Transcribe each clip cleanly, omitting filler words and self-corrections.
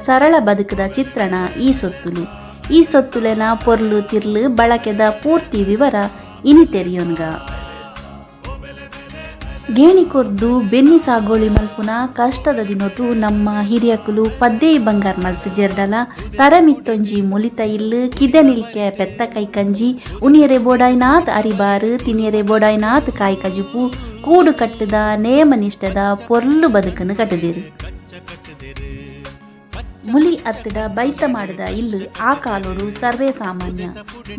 ಸರಳ ಬದುಕದ ಚಿತ್ರಣ ಈ ಸೊತ್ತುಲು. ಈ ಸೊತ್ತುಲೆನ ಪೊರ್ಲು ತಿರ್ಲು ಬಳಕೆದ ಪೂರ್ತಿ ವಿವರ ಇನಿ ತೆರೆಯೋನ್ಗ. ಗೇಣಿ ಕೊರ್ದು ಬೆನ್ನಿ ಸಾಗೋಳಿ ಮಲ್ಪುನ ಕಷ್ಟದ ದಿನೊಟು ನಮ್ಮ ಹಿರಿಯಕುಲು ಪದ್ದೇಯಿ ಬಂಗಾರ ಮಲ್ತು ಜೆರ್ಡಲ ತರಮಿತ್ತೊಂಜಿ ಮುಲಿತ ಇಲ್ಲು ಕಿದೆ ನಿಲ್ಕೆ ಪೆತ್ತ ಕೈಕಂಜಿ ಉನಿಯರೆ ಬೋಡಾಯ್ನಾತ್ ಅರಿಬಾರು ತಿನಿಯರೆ ಬೋಡಾಯ್ನಾತ್ ಕಾಯಿ ಕಜುಪು ಕೂಡು ಕಟ್ಟದ ನೇಮ ನಿಷ್ಠದ ಪೊರ್ಲು ಬದುಕನ್ನು ಕಟ್ಟದಿರು. ಮುಲಿ ಅತ್ತಡ ಬೈತ ಮಾಡದ ಇಲ್ಲು ಆ ಕಾಲೋಡು ಸರ್ವೇ ಸಾಮಾನ್ಯ.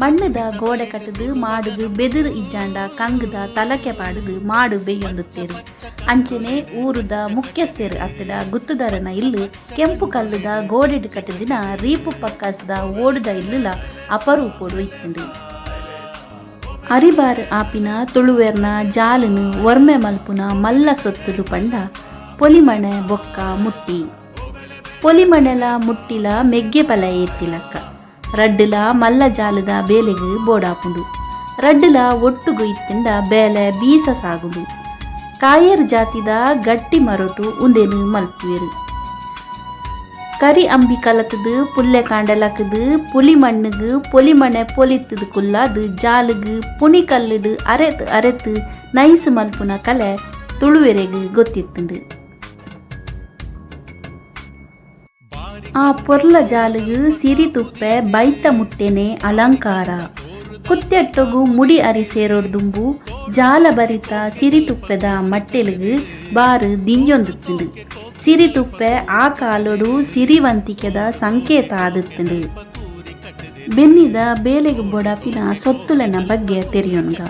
ಮಣ್ಣದ ಗೋಡೆ ಕಟ್ಟದು ಮಾಡುದು ಬೆದರು ಇಜ್ಜಾಂಡ ಕಂಗದ ತಲಕೆ ಪಾಡುದು ಮಾಡು ಬೇಯೊಂದುತ್ತೇರು. ಅಂಚೆನೆ ಊರುದ ಮುಖ್ಯಸ್ಥರು ಅತ್ತಡ ಗುತ್ತುದಾರನ ಇಲ್ಲು ಕೆಂಪು ಕಲ್ಲುದ ಗೋಡೆಡು ಕಟ್ಟದಿನ ರೀಪು ಪಕ್ಕಸದ ಓಡುದ ಇಲ್ಲುಲ ಅಪರೂಪೋಡು ಇತ್ತುಂಡು. ಅರಿಬಾರ್ ಆಪಿನ ತುಳುವೆರ್ನ ಜಾಲನು ಒರ್ಮೆ ಮಲ್ಪುನ ಮಲ್ಲ ಸೊತ್ತುಲು ಪಂಡ ಪೊಲಿಮಣೆ ಬೊಕ್ಕ ಮುಟ್ಟಿ. ಪೊಲಿಮಣೆಲ ಮುಟ್ಟಿಲ ಮೆಗ್ಗೆ ಪಲ ಎತ್ತಿಲಕ್ಕ ರಡ್ಡುಲ ಮಲ್ಲ ಜಾಲದ ಬೇಲೆಗು ಬೋಡಾಪುಂಡು. ರಡ್ಡುಲ ಒಟ್ಟುಗು ಇತ್ತಿಂದ ಬೇಲೆ ಬೀಸ ಸಾಗುದು. ಕಾಯರ್ ಜಾತಿದ ಗಟ್ಟಿ ಮರೊಟು ಉಂದೆನು ಮಲ್ಪುವೆರು. ಕರಿ ಅಂಬಿ ಕಲತದು ಪುಲ್ಲೆ ಕಾಂಡಲಕದು ಪುಲಿ ಮಣ್ಣುಗು ಪೊಲಿಮಣೆ ಪೊಲಿತ್ತದು ಕುಲ್ಲಾದು ಜಾಲುಗು ಪುನಿ ಕಲ್ಲುಡು ಅರೆತು ಅರೆತು ನೈಸು ಮಲ್ಪುನ ಕಲೆ ತುಳುವೆರೆಗು ಗೊತ್ತಿತ್ತುಂಡು. ಆ ಪೊರ್ಲ ಜಾಲುಗು ಸಿರಿ ತುಪ್ಪೆ ಬೈತ ಮುಟ್ಟೆನೆ ಅಲಂಕಾರ. ಕುತ್ತೆಟ್ಟೊಗು ಮುಡಿ ಅರಿ ಸೇರೋಡ್ದುಂಬು ಜಾಲ ಬರಿತ ಸಿರಿ ತುಪ್ಪೆದ ಮಟ್ಟೆಲುಗು ಬಾರು ದಿಂಜೊಂದುತ್ತುಂಡು. ಸಿರಿ ತುಪ್ಪೆ ಆ ಕಾಲೊಡು ಸಿರಿವಂತಿಕೆದ ಸಂಕೇತ ಆದುತ್ತುಂಡು. ಬೆನ್ನಿದ ಬೇಲೆಗು ಬೊಡಪಿನ ಸೊತ್ತುಲೆನ ಬಗ್ಗೆ ತೆರೆಯೋನ್ಗ.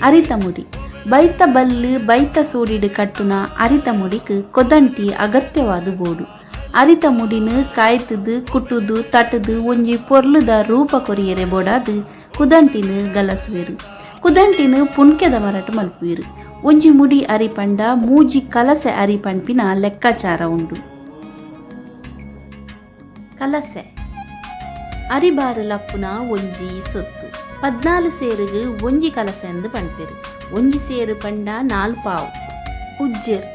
ಅರಿತ ಮುಡಿ ಬೈತ ಬಲ್ಲು ಬೈತ ಸೂಡಿಡು ಕಟ್ಟುನ ಅರಿತ ಮುಡಿಕ್ ಕೊದಂಟಿ ಅಗತ್ಯವಾದು ಬೋಡು. ಅರಿತ ಮುಡಿನು ಕಾಯ್ತದು ಕುಟ್ಟುದು ತಟ್ಟದು ಒಂಜಿ ಪೊರ್ಲುದ ರೂಪ ಕೊರಿಯರೆ ಬೋಡಾದು ಕುದಂಟಿನು ಗಲಸುವೆರು. ಕುದಂಟಿನು ಪುಣ್ಕೆದ ಮರಟು ಮಲ್ಪುವೆರು. ಒಂಜಿ ಮುಡಿ ಅರಿಪಂಡ ಮೂಜಿ ಕಲಸೆ ಅರಿಪಂಪಿನ ಲೆಕ್ಕಾಚಾರ ಉಂಡು. ಕಲಸೆ ಅರಿಬಾರು ಲಪ್ಪುನ ಒಂಜಿ ಸೊತ್ತು 14 ಸೇರುಗು ಒಂಜಿ ಕಲಸೆ ಎಂದು ಪಂಪೆರು. ಒಂಜಿ ಸೇರು ಪಂಡ 4 ಪಾವು. ಉಜ್ಜೆರ್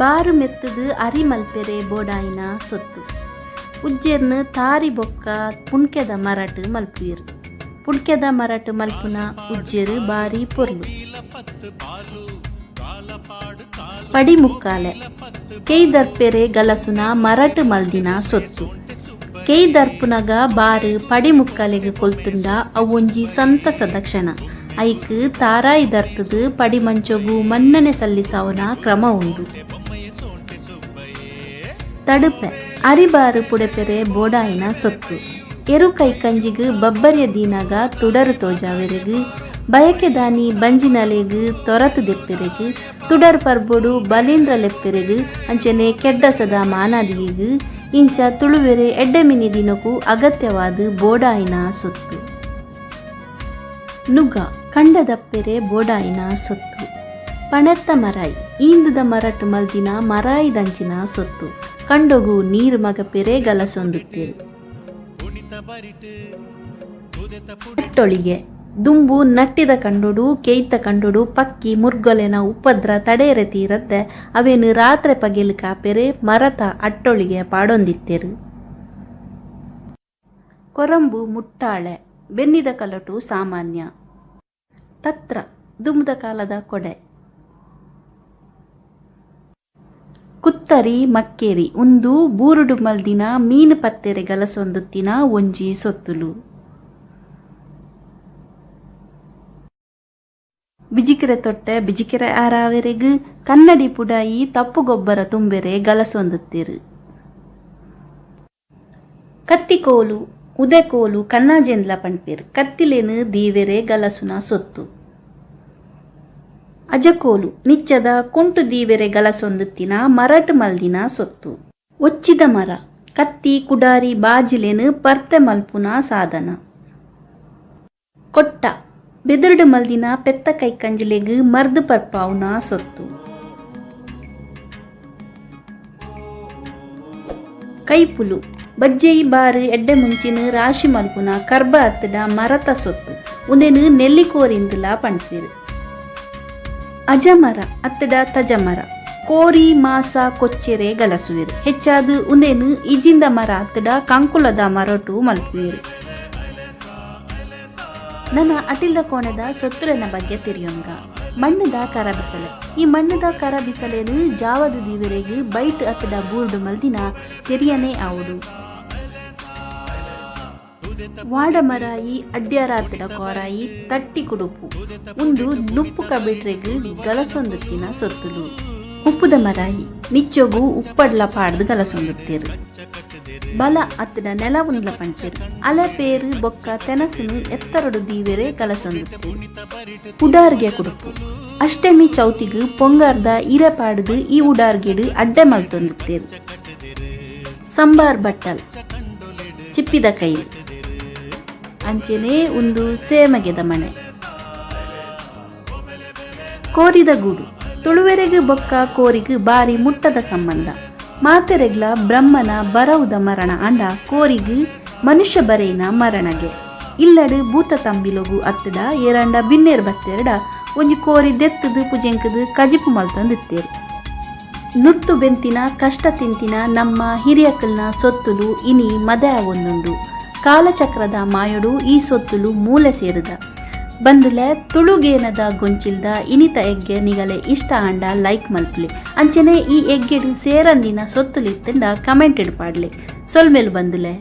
ಬಾರು ಮೆತ್ತದು ಅರಿ ಮಲ್ಪೆರೆ ಬೋಡಾಯಿನ ಸೊತ್ತು. ಉಜ್ಜೆರ್ನು ತಾರಿ ಬೊಕ್ಕ ಪುಣ್ಕೆದ ಮರಟು ಮಲ್ಪುವೆರು. ಪುಣ್ಕೆದ ಮರಟು ಮಲ್ಪುನ ಉಜ್ಜೆರು ಬಾರಿ ಪೊರ್ಲು. ಪಡಿ ಮುಕ್ಕಾಲೆ ಕೈದರ್ಪೆರೆ ಗಲಸುನ ಮರಟು ಮಲ್ದಿನ ಸೊತ್ತು. ಕೈದರ್ಪುನಗ ಬಾರು ಪಡಿ ಮುಕ್ಕಾಲೆಗೆ ಕೊಲ್ತುಂಡ ಅವೊಂಜಿ ಸಂತಸದ ಕ್ಷಣ. ಐಕ್ ತಾರಾಯಿ ದರ್ತದು ಪಡಿ ಮಂಚೊಗು ಮನ್ನಣೆ ಸಲ್ಲಿಸವನ ಕ್ರಮ ಉಂಡು. ತಡುಪೆ ಅರಿಬಾರು ಪುಡೆಪೆರೆ ಬೋಡಾಯಿನ ಸೊತ್ತು. ಎರು ಕೈಕಂಜಿಗು ಬಬ್ಬರಿಯ ದೀನಾಗ ತುಡರು ತೋಜಾವೆರೆಗು ಬಯಕೆ ದಾನಿ ಬಂಜಿನಲೆಗು ತೊರತು ದೆಪ್ಪೆರೆಗು ತುಡರ್ ಪರ್ಬೊಡು ಬಲೀಂದ್ರ ಲೆಪ್ಪೆರೆಗು ಅಂಚನೆ ಕೆಡ್ಡಸದ ಮಾನಾದಿಗೆಗು ಇಂಚ ತುಳುವೆರೆ ಎಡ್ಡೆಮಿನಿ ದಿನಕ್ಕೂ ಅಗತ್ಯವಾದ ಬೋಡಾಯಿನ ಸೊತ್ತು. ನುಗ ಕಂಡದಪ್ಪೆರೆ ಬೋಡಾಯಿನ ಸೊತ್ತು. ಪಣೆತ್ತ ಮರಾಯಿ ಈಂದುದ ಮರಟು ಮಲ್ದಿನ ಮರಾಯಿ ದಂಚಿನ ಸೊತ್ತು. ಕಂಡೊಗು ನೀರು ಮಗಪೆರೆ ಗಲಸೊಂದುತ್ತೇರು. ಅಟ್ಟೊಳಿಗೆ ದುಂಬು ನಟ್ಟಿದ ಕಂಡೊಡು ಕೇಯ್ತ ಕಂಡೊಡು ಪಕ್ಕಿ ಮುರ್ಗೊಲೆನ ಉಪದ್ರ ತಡೆಯರೆ ತೀರತ್ತೆ ಅವೇನು ರಾತ್ರೆ ಪಗೆಲು ಕಾಪೆರೆ ಮರತ ಅಟ್ಟೊಳಿಗೆ ಪಾಡೊಂದಿತ್ತೇರು. ಕೊರಂಬು ಮುಟ್ಟಾಳೆ ಬೆನ್ನಿದ ಕಲಟು ಸಾಮಾನ್ಯ. ತತ್ರ ದುಂಬುದ ಕಾಲದ ಕೊಡೆ. ಕುತ್ತರಿ ಮಕ್ಕೇರಿ ಒಂದು ಬೂರುಡು ಮಲ್ದಿನ ಮೀನು ಪತ್ತೆರೆ ಗಲಸೊಂದುತ್ತಿನ ಒಂಜಿ ಸೊತ್ತುಲು. ಬಿಜಿಕೆರೆ ತೊಟ್ಟೆ ಬಿಜಿಕೆರೆ ಆರಾವೆರೆಗು ಕನ್ನಡಿ ಪುಡಾಯಿ ತಪ್ಪು ಗೊಬ್ಬರ ತುಂಬೆರೆ ಗಲಸೊಂದುತ್ತೇರು. ಕತ್ತಿಕೋಲು ಉದೆಕೋಲು ಕನ್ನಾಜೆಂದ್ಲ ಪಂಪೇರು. ಕತ್ತಿಲೇನು ದೀವೆರೆ ಗಲಸುನ ಸೊತ್ತು. ಅಜಕೋಲು ನಿಚ್ಚದ ಕುಂಟು ದೀವೆರೆ ಗಲಸೊಂದುತ್ತಿನ ಮರಟು ಮಲ್ದಿನ ಸೊತ್ತು. ಒಚ್ಚಿದ ಮರ ಕತ್ತಿ ಕುಡಾರಿ ಬಾಜಿಲೆನು ಪರ್ತೆ ಮಲ್ಪುನ ಸಾಧನ. ಕೊಟ್ಟ ಬೆದರುಡು ಮಲ್ದಿನ ಪೆತ್ತ ಕೈಕಂಜಲೆಗು ಮರ್ದು ಪರ್ಪಾವುನ ಸೊತ್ತು. ಕೈಪುಲು ಬಜ್ಜೆಯಿ ಬಾರು ಎಡ್ಡೆ ಮುಂಚಿನ ರಾಶಿ ಮಲ್ಪುನ ಕರ್ಬ ಹತ್ತದ ಮರತ ಸೊತ್ತು. ಉಂದೆನು ನೆಲ್ಲಿಕೋರಿಂದಲ ಪಂಪೇರು. ಅಜಮರ ಅತ್ತಡ ತಜಮರ ಕೋರಿ ಮಾಸ ಕೊಚ್ಚೆರೆ ಗಲಸುವೆರು ಹೆಚ್ಚಾದು ಉಂದೇನು ಇಜಿಂದ ಮರ ಹತ್ತಡ ಕಂಕುಲದ ಮರಟು ಮಲ್ಪುವೆರು. ನನ್ನ ಅಟಿಲ್ದ ಕೋಣದ ಸೊತ್ತುರನ ಬಗ್ಗೆ ತಿರಿಯೊಂಗ ಮಣ್ಣದ ಕರ ಬಿಸಲೆ. ಈ ಮಣ್ಣದ ಕರ ಬಿಸಲೇನು ಜಾವದ ದಿವರೆಗೆ ಬೈಟ್ ಹತ್ತಡ ಬೂರ್ಡು ಮಲ್ದಿನ ತೆರಿಯನೇ ಆವುಡು. ವಾಡಮರಾಯಿ ಅಡ್ಡ್ಯಾರಾತಡ ಕೋರಾಯಿ ತಟ್ಟಿ ಕುಡುಪು ಒಂದು ನುಪ್ಪು ಕಬಿಟ್ರೆಗ್ ಗಲಸೊಂದುತ್ತಿನ ಸೊತ್ತುಲು. ಉಪ್ಪುದ ಮರಾಯಿ ನಿಚ್ಚೊಗು ಉಪ್ಪಡ್ಲ ಪಾಡ್ದು ಗಲಸೊಂದುತ್ತೇರು. ಬಲ ಅತ್ತಡ ನೆಲ ಉಂಡ್ಲ ಪಂಚೇರು ಅಲೆ ಪೇರು ಬೊಕ್ಕ ತೆನಸುನು ಎತ್ತರಡು ದೀವೆರೆ ಗಲಸೊಂದುತ್ತೇರು. ಉಡಾರ್ಗೆ ಕುಡುಪು ಅಷ್ಟಮಿ ಚೌತಿಗು ಪೊಂಗಾರ್ದ ಇರೆ ಪಾಡ್ದು ಈ ಉಡಾರ್ಗೆಡು ಅಡ್ಡೆ ಮಲ್ತೊಂದುತ್ತೇರು. ಸಂಬಾರ್ ಬಟ್ಟಲ್ ಚಿಪ್ಪಿದ ಕೈಲಿ ಅಂಚೆನೆ ಒಂದು ಸೇಮಗೆದ ಮನೆ. ಕೋರಿದ ಗೂಡು ತುಳುವೆರೆಗೆ ಬೊಕ್ಕ ಕೋರಿಗೂ ಬಾರಿ ಮುಟ್ಟದ ಸಂಬಂಧ. ಮಾತೆರೆಗ್ಲ ಬ್ರಹ್ಮನ ಬರವುದ ಮರಣ ಅಂಡ ಕೋರಿಗೂ ಮನುಷ್ಯ ಬರೆಯಿನ ಮರಣಗೆ ಇಲ್ಲಡು ಭೂತ ತಂಬಿಲೊಗು ಅತ್ತಡ ಏರಂಡ ಬಿನ್ನೇರ್ ಬತ್ತೆರಡ ಒಂಜಿ ಕೋರಿ ದೆತ್ತದು ಪುಜೆಂಕದು ಕಜಿಪು ಮಲ್ತೊಂದಿತ್ತೇರು. ನುರ್ತು ಬೆಂತಿನ ಕಷ್ಟ ತಿಂತಿನ ನಮ್ಮ ಹಿರಿಯಕಲ್ನ ಸೊತ್ತುಲು ಇನಿ ಮದೆ ಆಗೊಂದುಂಡು. ಕಾಲಚಕ್ರದ ಮಾಯೊಡು ಈ ಸೊತ್ತುಲು ಮೂಲೆ ಸೇರಿದ ಬಂದುಲೆ ತುಳುಗೇನದ ಗೊಂಚಿಲ್ದ ಇನಿತ ಎಗ್ಗೆ ನಿಗಲೆ ಇಷ್ಟ ಆಂಡ ಲೈಕ್ ಮಲ್ಪಲೆ ಅಂಚನೆ ಈ ಎಗ್ಗೆಡು ಸೇರಂದಿನ ಸೊತ್ತುಲಿತ್ತಂಡ ಕಮೆಂಟ್ ಇಡ್ಪಾಡ್ಲೆ ಸೊಲ್ಮೇಲು ಬಂದುಲೆ.